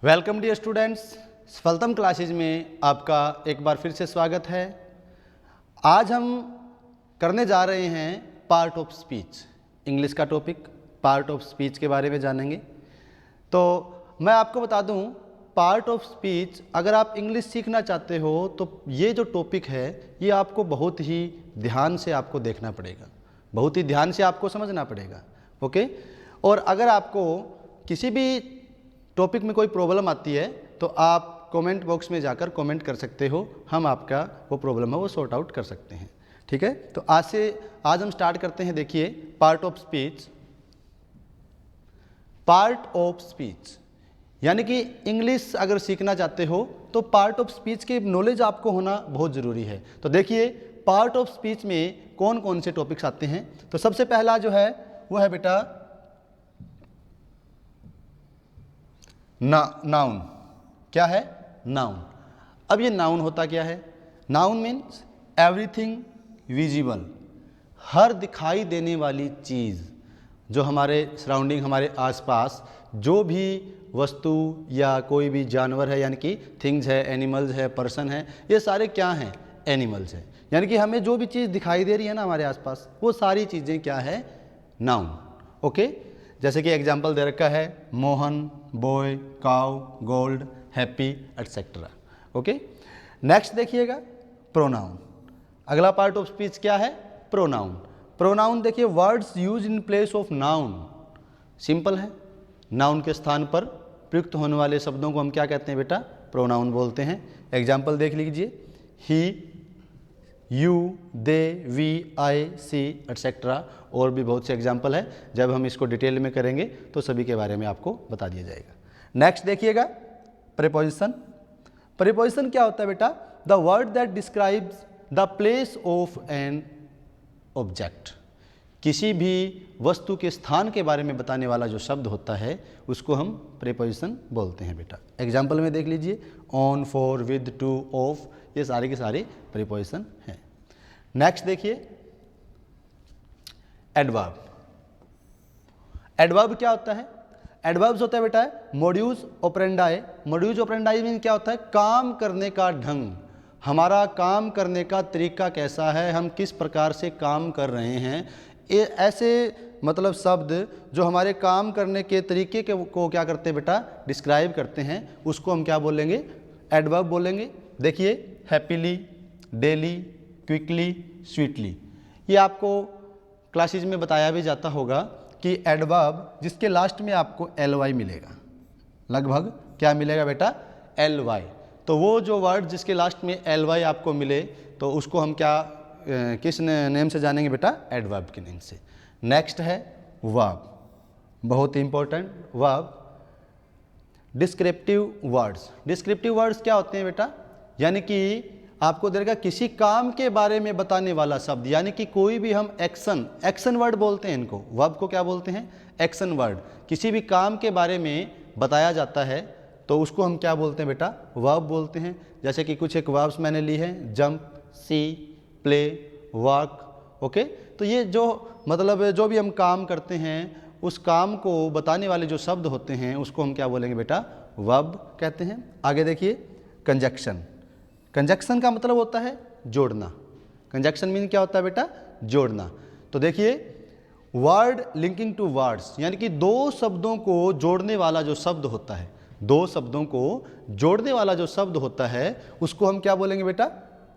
Welcome dear students, सफलतम classes में आपका एक बार फिर से स्वागत है। आज हम करने जा रहे हैं पार्ट ऑफ स्पीच, इंग्लिश का टॉपिक पार्ट ऑफ स्पीच के बारे में जानेंगे। तो मैं आपको बता दूं, पार्ट ऑफ स्पीच अगर आप इंग्लिश सीखना चाहते हो तो ये जो टॉपिक है ये आपको बहुत ही ध्यान से आपको देखना पड़ेगा, बहुत ही ध्यान से आपको समझना पड़ेगा। ओके, और अगर आपको किसी भी टॉपिक में कोई प्रॉब्लम आती है तो आप कमेंट बॉक्स में जाकर कमेंट कर सकते हो, हम आपका वो प्रॉब्लम है वो सॉर्ट आउट कर सकते हैं। ठीक है, तो आज हम स्टार्ट करते हैं। देखिए, part of speech. Part of speech यानी कि इंग्लिश अगर सीखना चाहते हो तो पार्ट ऑफ स्पीच की नॉलेज आपको होना बहुत ज़रूरी है। तो देखिए, पार्ट ऑफ स्पीच में कौन कौन से टॉपिक्स आते हैं। तो सबसे पहला जो है वो है बेटा नाउन। क्या है? नाउन। अब ये नाउन होता क्या है? नाउन मीन्स एवरीथिंग विजिबल, हर दिखाई देने वाली चीज़ जो हमारे सराउंडिंग, हमारे आसपास जो भी वस्तु या कोई भी जानवर है, यानी कि थिंग्स है, एनिमल्स है, पर्सन है, ये सारे क्या हैं? एनिमल्स हैं। यानी कि हमें जो भी चीज़ दिखाई दे रही है ना हमारे आसपास, वो सारी चीज़ें क्या है? नाउन। ओके, जैसे कि एग्जाम्पल दे रखा है Mohan, boy, cow, gold, happy etcetera. Okay, next देखिएगा प्रोनाउन। अगला पार्ट ऑफ स्पीच क्या है? प्रोनाउन। प्रोनाउन देखिए, words use in place of noun. Simple है, नाउन के स्थान पर प्रयुक्त होने वाले शब्दों को हम क्या कहते हैं बेटा? प्रोनाउन बोलते हैं। एग्जाम्पल देख लीजिए, he, you, they, we, I, she etcetera. और भी बहुत से एग्जाम्पल है, जब हम इसको डिटेल में करेंगे तो सभी के बारे में आपको बता दिया जाएगा। नेक्स्ट देखिएगा प्रीपोजिशन। प्रीपोजिशन क्या होता है बेटा? The word that describes the place of an object. किसी भी वस्तु के स्थान के बारे में बताने वाला जो शब्द होता है उसको हम प्रीपोजिशन बोलते हैं बेटा। एग्जाम्पल में देख लीजिए, on, for, with, to, of, ये सारे के सारे प्रीपोजिशन हैं। नेक्स्ट देखिए एडवर्ब। एडवर्ब क्या होता है? एडवर्ब्स होता है बेटा मोड्यूस ऑपरेंडाई। मोड्यूस ऑपरेंडाई में क्या होता है? काम करने का ढंग, हमारा काम करने का तरीका कैसा है, हम किस प्रकार से काम कर रहे हैं, ये ऐसे मतलब शब्द जो हमारे काम करने के तरीके को क्या करते हैं बेटा? डिस्क्राइब करते हैं, उसको हम क्या बोलेंगे? एडवर्ब बोलेंगे। देखिए, हैप्पीली, डेली, क्विकली, स्वीटली, ये आपको क्लासेज में बताया भी जाता होगा कि एडवर्ब जिसके लास्ट में आपको ly मिलेगा, लगभग क्या मिलेगा बेटा? ly। तो वो जो वर्ड जिसके लास्ट में ly आपको मिले तो उसको हम क्या किस नेम से जानेंगे बेटा? एडवर्ब के नेम से। नेक्स्ट है वर्ब, बहुत ही important verb. Descriptive words. Descriptive words क्या होते हैं बेटा? यानी कि आपको देगा किसी काम के बारे में बताने वाला शब्द, यानी कि कोई भी हम एक्शन वर्ड बोलते हैं इनको। वर्ब को क्या बोलते हैं? Action word. किसी भी काम के बारे में बताया जाता है तो उसको हम क्या बोलते हैं बेटा? वर्ब बोलते हैं। जैसे कि कुछ एक वर्ब्स मैंने ली है, जंप, सी, प्ले, वॉक। ओके, तो ये जो मतलब जो भी हम काम करते हैं उस काम को बताने वाले जो शब्द होते हैं उसको हम क्या बोलेंगे बेटा? वर्ब कहते हैं। आगे देखिए कंजक्शन। कंजक्शन का मतलब होता है जोड़ना। कंजक्शन मीन क्या होता है बेटा? जोड़ना। तो देखिए, वर्ड लिंकिंग टू वर्ड्स, यानी कि दो शब्दों को जोड़ने वाला जो शब्द होता है, दो शब्दों को जोड़ने वाला जो शब्द होता है उसको हम क्या बोलेंगे बेटा?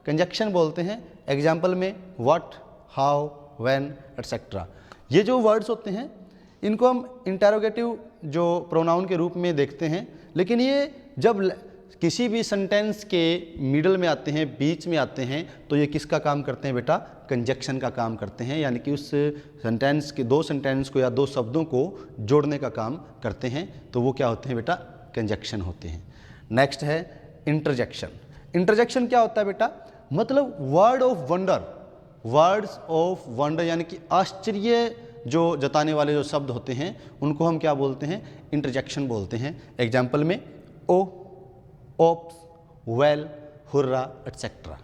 कंजक्शन बोलते हैं। एग्जाम्पल में व्हाट, हाउ, व्हेन एटसेट्रा। ये जो वर्ड्स होते हैं इनको हम इंटेरोगेटिव जो प्रोनाउन के रूप में देखते हैं, लेकिन ये जब किसी भी सेंटेंस के मिडल में आते हैं, बीच में आते हैं, तो ये किसका काम करते हैं बेटा? कंजक्शन का काम करते हैं। यानी कि उस सेंटेंस के दो सेंटेंस को या दो शब्दों को जोड़ने का काम करते हैं, तो वो क्या होते हैं बेटा? कंजक्शन होते हैं। नेक्स्ट है इंटरजेक्शन। इंटरजेक्शन क्या होता है बेटा? मतलब word of wonder. Words of wonder यानी कि आश्चर्य जो जताने वाले जो शब्द होते हैं उनको हम क्या बोलते हैं? इंटरजेक्शन बोलते हैं। एग्जाम्पल में oh, oops, well, hurrah etcetera.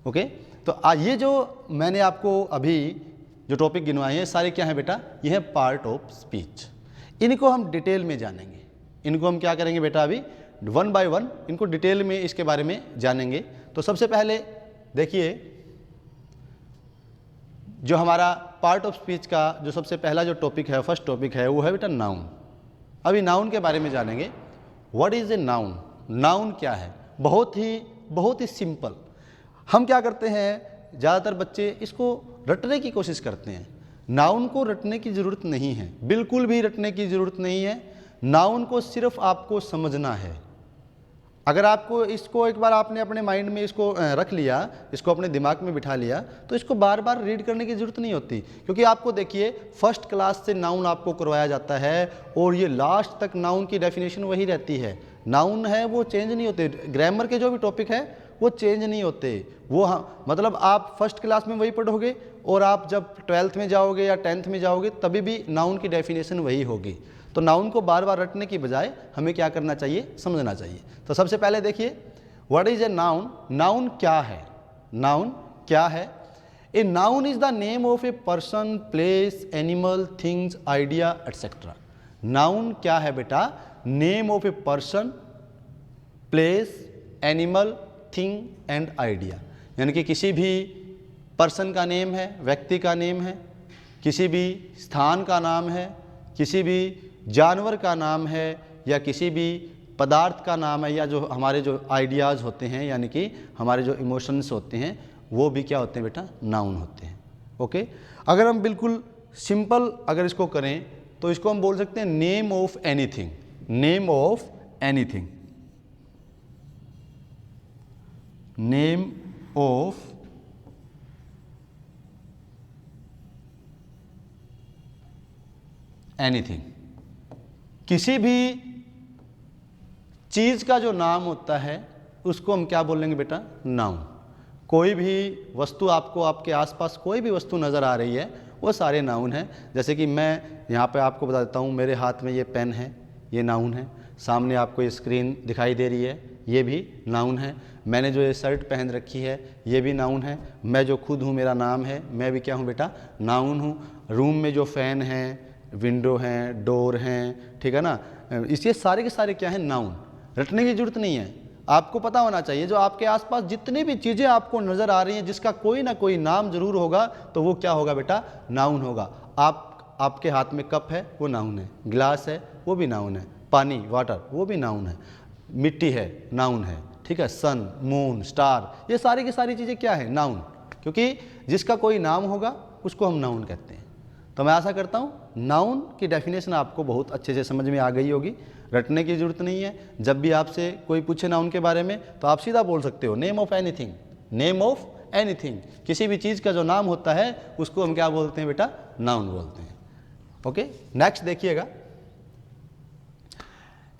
Okay, तो ये जो मैंने आपको अभी जो टॉपिक गिनवाए हैं सारे क्या हैं बेटा? ये है पार्ट ऑफ स्पीच। इनको हम डिटेल में जानेंगे। इनको हम क्या करेंगे बेटा, अभी वन बाय वन इनको डिटेल में इसके बारे में जानेंगे। तो सबसे पहले देखिए, जो हमारा पार्ट ऑफ स्पीच का जो सबसे पहला जो टॉपिक है, फर्स्ट टॉपिक है, वो है बेटा नाउन। अभी नाउन के बारे में जानेंगे। What is a noun? Noun क्या है? बहुत ही सिंपल। हम क्या करते हैं, ज़्यादातर बच्चे इसको रटने की कोशिश करते हैं। नाउन को रटने की ज़रूरत नहीं है, बिल्कुल भी रटने की ज़रूरत नहीं है। नाउन को सिर्फ आपको समझना है। अगर आपको इसको एक बार आपने अपने माइंड में इसको रख लिया, इसको अपने दिमाग में बिठा लिया, तो इसको बार बार रीड करने की ज़रूरत नहीं होती। क्योंकि आपको देखिए, फर्स्ट क्लास से नाउन आपको करवाया जाता है और ये लास्ट तक नाउन की डेफिनेशन वही रहती है। नाउन है वो चेंज नहीं होते, ग्रामर के जो भी टॉपिक है वो चेंज नहीं होते। वो मतलब आप फर्स्ट क्लास में वही पढ़ोगे और आप जब 12th में जाओगे या 10th में जाओगे तभी भी नाउन की डेफिनेशन वही होगी। तो नाउन को बार बार रटने की बजाय हमें क्या करना चाहिए, समझना चाहिए। तो सबसे पहले देखिए, what is a noun? Noun क्या है? नाउन क्या है? A noun is the name of a person, place, animal, things, idea etcetera. Noun क्या है बेटा? Name of a person, place, animal, thing and idea. यानी कि किसी भी पर्सन का नेम है, व्यक्ति का नेम है, किसी भी स्थान का नाम है, किसी भी जानवर का नाम है, या किसी भी पदार्थ का नाम है, या जो हमारे जो आइडियाज़ होते हैं, यानी कि हमारे जो इमोशंस होते हैं, वो भी क्या होते हैं बेटा? नाउन होते हैं। ओके, अगर हम बिल्कुल सिंपल अगर इसको करें तो इसको हम बोल सकते हैं name of anything. Name of anything, name of anything. किसी भी चीज़ का जो नाम होता है उसको हम क्या बोलेंगे बेटा? नाउन। कोई भी वस्तु आपको, आपके आसपास कोई भी वस्तु नज़र आ रही है, वो सारे नाउन हैं। जैसे कि मैं यहाँ पे आपको बता देता हूँ, मेरे हाथ में ये पेन है, ये नाउन है। सामने आपको ये स्क्रीन दिखाई दे रही है, ये भी नाउन है। मैंने जो ये शर्ट पहन रखी है, ये भी नाउन है। मैं जो खुद हूँ, मेरा नाम है, मैं भी क्या हूँ बेटा? नाउन हूँ। रूम में जो फ़ैन है, विंडो हैं, डोर हैं, ठीक है ना, इसलिए सारे के सारे क्या हैं? नाउन। रटने की जरूरत नहीं है, आपको पता होना चाहिए। जो आपके आसपास जितनी भी चीज़ें आपको नज़र आ रही हैं, जिसका कोई ना कोई नाम जरूर होगा, तो वो क्या होगा बेटा? नाउन होगा। आपके हाथ में कप है, वो नाउन है। गिलास है, वो भी नाउन है। पानी, वाटर, वो भी नाउन है। मिट्टी है, नाउन है। ठीक है, सन, मून, स्टार, ये सारी की सारी चीज़ें क्या है? नाउन। क्योंकि जिसका कोई नाम होगा उसको हम नाउन कहते हैं। तो मैं आशा करता हूँ नाउन की डेफिनेशन आपको बहुत अच्छे से समझ में आ गई होगी। रटने की ज़रूरत नहीं है। जब भी आपसे कोई पूछे नाउन के बारे में तो आप सीधा बोल सकते हो name of anything. Name of anything, किसी भी चीज़ का जो नाम होता है उसको हम क्या बोलते हैं बेटा? नाउन बोलते हैं। ओके, नेक्स्ट देखिएगा,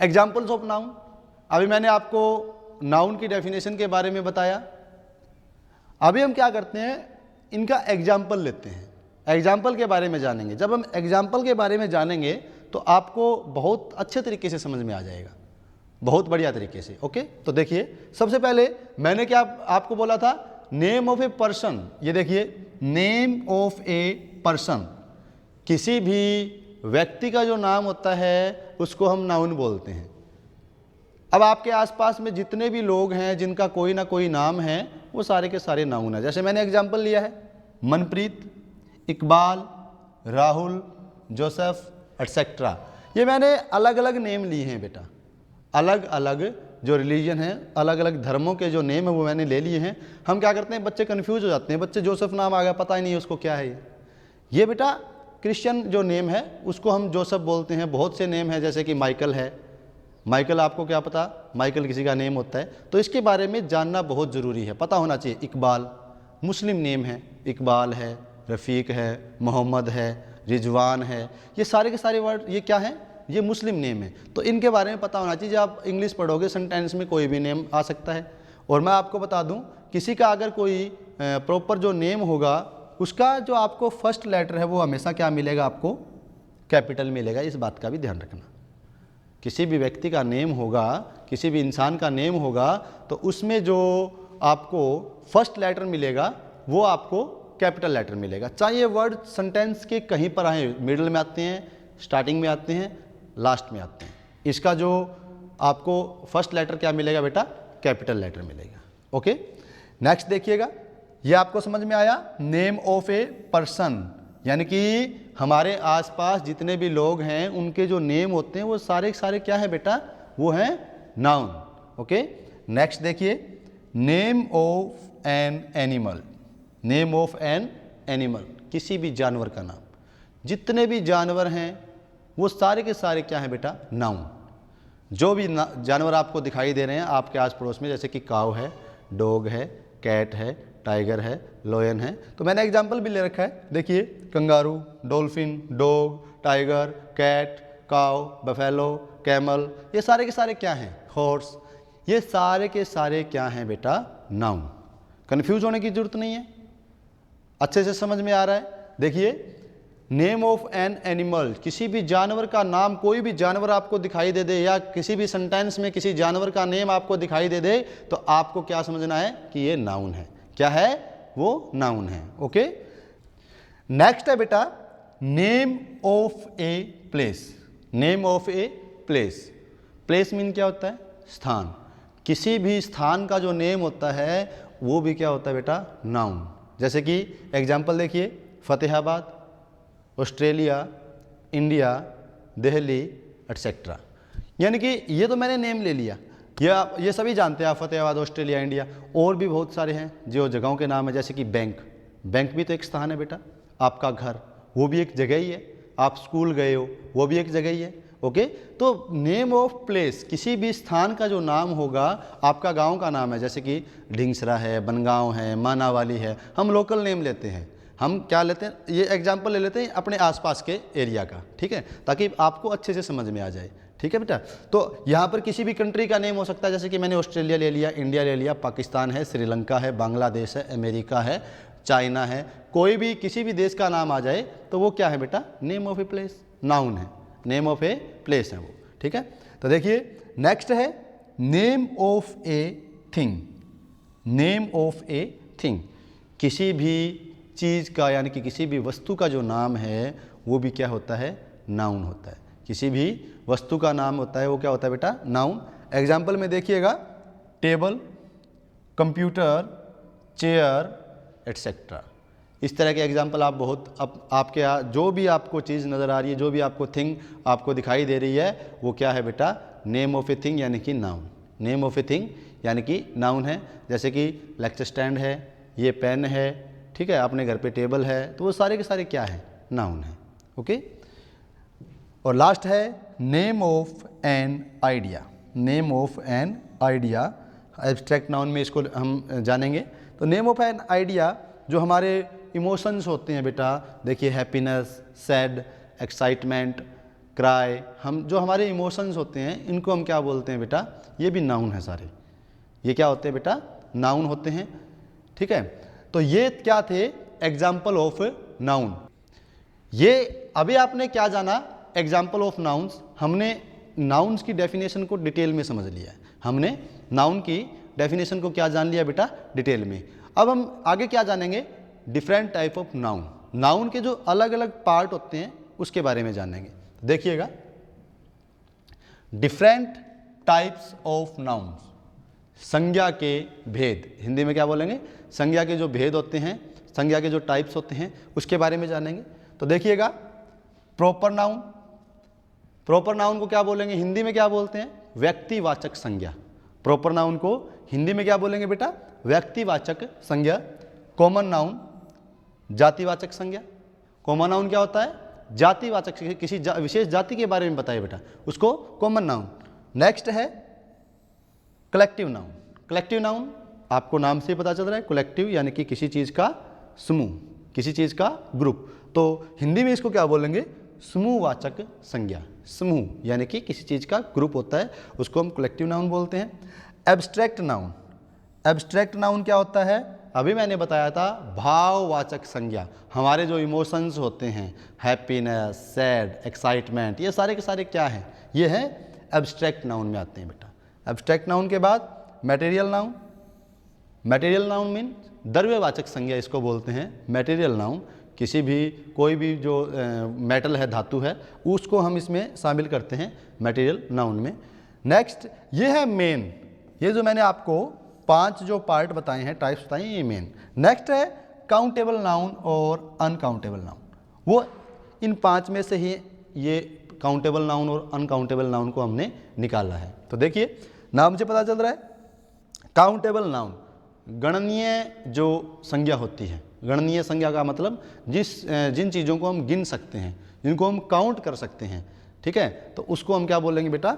एग्जाम्पल्स ऑफ नाउन। अभी मैंने आपको नाउन की डेफिनेशन के बारे में बताया। अभी हम क्या करते हैं, इनका एग्जाम्पल लेते हैं, एग्जाम्पल के बारे में जानेंगे। जब हम एग्जाम्पल के बारे में जानेंगे तो आपको बहुत अच्छे तरीके से समझ में आ जाएगा, बहुत बढ़िया तरीके से। ओके, तो देखिए, सबसे पहले मैंने क्या आपको बोला था? Name of a person. ये देखिए, नेम ऑफ ए पर्सन, किसी भी व्यक्ति का जो नाम होता है उसको हम नाउन बोलते हैं। अब आपके आसपास में जितने भी लोग हैं जिनका कोई ना कोई नाम है, वो सारे के सारे नाउन है। जैसे मैंने एग्जाम्पल लिया है, मनप्रीत, इकबाल, राहुल, जोसेफ एटसेट्रा। ये मैंने अलग अलग नेम लिए हैं बेटा। अलग अलग जो रिलीजन है, अलग अलग धर्मों के जो नेम है वो मैंने ले लिए हैं। हम क्या करते हैं, बच्चे कन्फ्यूज हो जाते हैं। बच्चे जोसेफ नाम आ गया, पता ही नहीं उसको क्या है ये बेटा क्रिश्चियन जो नेम है उसको हम जोसेफ बोलते हैं। बहुत से नेम है, जैसे कि माइकल है। माइकल, आपको क्या पता माइकल किसी का नेम होता है? तो इसके बारे में जानना बहुत ज़रूरी है, पता होना चाहिए। इकबाल मुस्लिम नेम है, इकबाल है, रफ़ीक है, मोहम्मद है, रिजवान है, ये सारे के सारे वर्ड ये क्या है? ये मुस्लिम नेम है। तो इनके बारे में पता होना चाहिए। जब आप इंग्लिश पढ़ोगे सेंटेंस में कोई भी नेम आ सकता है। और मैं आपको बता दूं, किसी का अगर कोई प्रॉपर जो नेम होगा उसका जो आपको फर्स्ट लेटर है वो हमेशा क्या मिलेगा? आपको कैपिटल मिलेगा। इस बात का भी ध्यान रखना। किसी भी व्यक्ति का नेम होगा, किसी भी इंसान का नेम होगा, तो उसमें जो आपको फर्स्ट लेटर मिलेगा वो आपको कैपिटल लेटर मिलेगा। चाहे ये वर्ड सेंटेंस के कहीं पर आए, मिडिल में आते हैं, स्टार्टिंग में आते हैं, लास्ट में आते हैं। इसका जो आपको फर्स्ट लेटर क्या मिलेगा बेटा, कैपिटल लेटर मिलेगा। ओके, नेक्स्ट देखिएगा, ये आपको समझ में आया। नेम ऑफ ए पर्सन, यानी कि हमारे आसपास जितने भी लोग हैं उनके जो नेम होते हैं वो सारे के सारे क्या है बेटा, वो हैं नाउन। ओके, नेक्स्ट देखिए, name of an animal. Name of an animal, किसी भी जानवर का नाम। जितने भी जानवर हैं वो सारे के सारे क्या हैं बेटा, नाउन। जो भी जानवर आपको दिखाई दे रहे हैं आपके आस पड़ोस में, जैसे कि काऊ है, डॉग है, कैट है, टाइगर है, लोयन है, तो मैंने एग्जाम्पल भी ले रखा है। देखिए, kangaroo, dolphin, dog, tiger, cat, cow, buffalo, camel, ये सारे के सारे क्या हैं, हॉर्स। ये सारे के सारे क्या हैं बेटा, नाउन। कन्फ्यूज होने की जरूरत नहीं है, अच्छे से समझ में आ रहा है। देखिए, नेम ऑफ एन एनिमल, किसी भी जानवर का नाम, कोई भी जानवर आपको दिखाई दे दे या किसी भी सेंटेंस में किसी जानवर का नेम आपको दिखाई दे दे तो आपको क्या समझना है कि ये नाउन है। क्या है, वो नाउन है। ओके, नेक्स्ट है बेटा, name of a place. Name of a place. Place mean क्या होता है, स्थान। किसी भी स्थान का जो नेम होता है वो भी क्या होता है बेटा, नाउन। जैसे कि एग्जाम्पल देखिए, Fatehabad, Australia, India, Delhi, etcetera. यानी कि ये तो मैंने नेम ले लिया, ये सभी जानते हैं आप, फतेहाबाद, ऑस्ट्रेलिया, इंडिया। और भी बहुत सारे हैं जो जगहों के नाम है, जैसे कि बैंक। बैंक भी तो एक स्थान है बेटा। आपका घर, वो भी एक जगह ही है। आप स्कूल गए हो, वो भी एक जगह ही है। ओके, तो नेम ऑफ प्लेस, किसी भी स्थान का जो नाम होगा, आपका गांव का नाम है, जैसे कि ढिंगसरा है, बनगांव है, मानावाली है, हम लोकल नेम लेते हैं। हम क्या लेते हैं, ये एग्जाम्पल ले लेते हैं अपने आसपास के एरिया का, ठीक है, ताकि आपको अच्छे से समझ में आ जाए। ठीक है बेटा, तो यहाँ पर किसी भी कंट्री का नेम हो सकता है, जैसे कि मैंने ऑस्ट्रेलिया ले लिया, इंडिया ले लिया, पाकिस्तान है, श्रीलंका है, बांग्लादेश है, अमेरिका है, चाइना है, कोई भी किसी भी देश का नाम आ जाए तो वो क्या है बेटा, name of a place, noun है, नेम ऑफ ए प्लेस है वो। ठीक है, तो देखिए नेक्स्ट है name of a thing. Name of a thing, किसी भी चीज़ का यानी कि किसी भी वस्तु का जो नाम है वो भी क्या होता है, नाउन होता है। किसी भी वस्तु का नाम होता है वो क्या होता है बेटा, नाउन। एग्जाम्पल में देखिएगा, टेबल, कंप्यूटर, चेयर, एटसेट्रा। इस तरह के एग्जाम्पल आप बहुत आपके जो भी आपको चीज़ नज़र आ रही है, जो भी आपको थिंग आपको दिखाई दे रही है, वो क्या है बेटा, नेम ऑफ ए थिंग यानी कि noun. Name of a thing यानी कि नाउन है। जैसे कि लेक्चर स्टैंड है, ये पेन है, ठीक है, अपने घर पे टेबल है, तो वो सारे के सारे क्या है, नाउन है। ओके, और लास्ट है name of an idea. Name of an idea, abstract noun में इसको हम जानेंगे। तो नेम ऑफ एन आइडिया जो हमारे इमोशंस होते हैं बेटा, देखिए हैप्पीनेस, सैड, एक्साइटमेंट, क्राई, हम जो हमारे इमोशंस होते हैं इनको हम क्या बोलते हैं बेटा, ये भी नाउन है सारे। ये क्या होते हैं बेटा, नाउन होते हैं। ठीक है, तो ये क्या थे, एग्जाम्पल ऑफ नाउन। ये अभी आपने क्या जाना, एग्जाम्पल ऑफ नाउन्स। हमने नाउन्स की डेफिनेशन को डिटेल में समझ लिया है। हमने नाउन की डेफिनेशन को क्या जान लिया बेटा, डिटेल में। अब हम आगे क्या जानेंगे, different type of noun. Noun के जो अलग अलग पार्ट होते हैं उसके बारे में जानेंगे। देखिएगा, डिफरेंट टाइप्स ऑफ नाउन्स, संज्ञा के भेद। हिंदी में क्या बोलेंगे, संज्ञा के जो भेद होते हैं, संज्ञा के जो टाइप्स होते हैं उसके बारे में जानेंगे। तो देखिएगा, प्रॉपर नाउन। प्रॉपर नाउन को क्या बोलेंगे, हिंदी में क्या बोलते हैं, व्यक्तिवाचक संज्ञा। प्रॉपर नाउन को हिंदी में क्या बोलेंगे बेटा, व्यक्तिवाचक संज्ञा। कॉमन नाउन, जातिवाचक संज्ञा। कॉमन नाउन क्या होता है, जातिवाचक, किसी विशेष जाति के बारे में बताइए बेटा, उसको कॉमन नाउन। नेक्स्ट है कलेक्टिव नाउन। कलेक्टिव नाउन आपको नाम से पता चल रहा है, कलेक्टिव यानी कि किसी चीज़ का समूह, किसी चीज़ का ग्रुप। तो हिंदी में इसको क्या बोलेंगे, समूहवाचक संज्ञा। समूह यानी कि किसी चीज़ का ग्रुप होता है, उसको हम कलेक्टिव नाउन बोलते हैं। Abstract noun. एब्स्ट्रैक्ट नाउन क्या होता है, अभी मैंने बताया था, भाववाचक संज्ञा। हमारे जो इमोशंस होते हैं, हैप्पीनेस, सैड, एक्साइटमेंट, ये सारे के सारे क्या हैं, ये हैं एब्स्ट्रैक्ट नाउन में आते हैं बेटा। एब्स्ट्रैक्ट नाउन के बाद material noun. Material noun mean द्रव्यवाचक संज्ञा इसको बोलते हैं मटेरियल नाउन। किसी भी कोई भी जो मेटल है, धातु है, उसको हम इसमें शामिल करते हैं मटेरियल नाउन में। नेक्स्ट ये है मेन, ये जो मैंने आपको 5 जो पार्ट बताए हैं, टाइप्स बताए हैं, ये मेन। नेक्स्ट है काउंटेबल नाउन और अनकाउंटेबल नाउन। वो इन 5 में से ही ये काउंटेबल नाउन और अनकाउंटेबल नाउन को हमने निकाला है। तो देखिए नाम से पता चल रहा है, काउंटेबल नाउन गणनीय जो संज्ञा होती है। गणनीय संज्ञा का मतलब जिन चीज़ों को हम गिन सकते हैं, जिनको हम काउंट कर सकते हैं, ठीक है, तो उसको हम क्या बोलेंगे बेटा,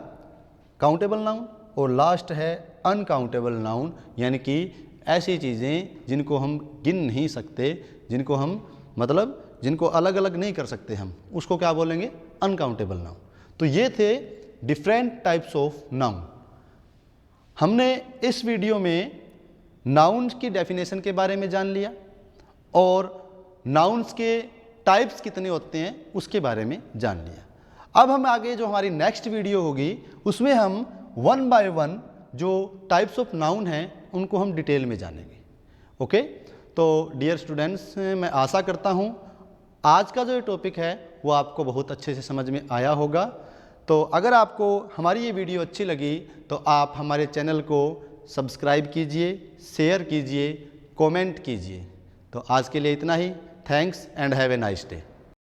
काउंटेबल नाउन। और लास्ट है अनकाउंटेबल नाउन, यानी कि ऐसी चीज़ें जिनको हम गिन नहीं सकते, जिनको हम मतलब जिनको अलग अलग नहीं कर सकते हम, उसको क्या बोलेंगे, अनकाउंटेबल नाउन। तो ये थे डिफरेंट टाइप्स ऑफ नाउन। हमने इस वीडियो में नाउन्स की डेफिनेशन के बारे में जान लिया और नाउन्स के टाइप्स कितने होते हैं उसके बारे में जान लिया। अब हम आगे जो हमारी नेक्स्ट वीडियो होगी उसमें हम 1 बाय 1 जो टाइप्स ऑफ नाउन हैं उनको हम डिटेल में जानेंगे। ओके, तो डियर स्टूडेंट्स, मैं आशा करता हूँ आज का जो टॉपिक है वो आपको बहुत अच्छे से समझ में आया होगा। तो अगर आपको हमारी ये वीडियो अच्छी लगी तो आप हमारे चैनल को सब्सक्राइब कीजिए, शेयर कीजिए, कमेंट कीजिए। तो आज के लिए इतना ही। Thanks and have a nice day.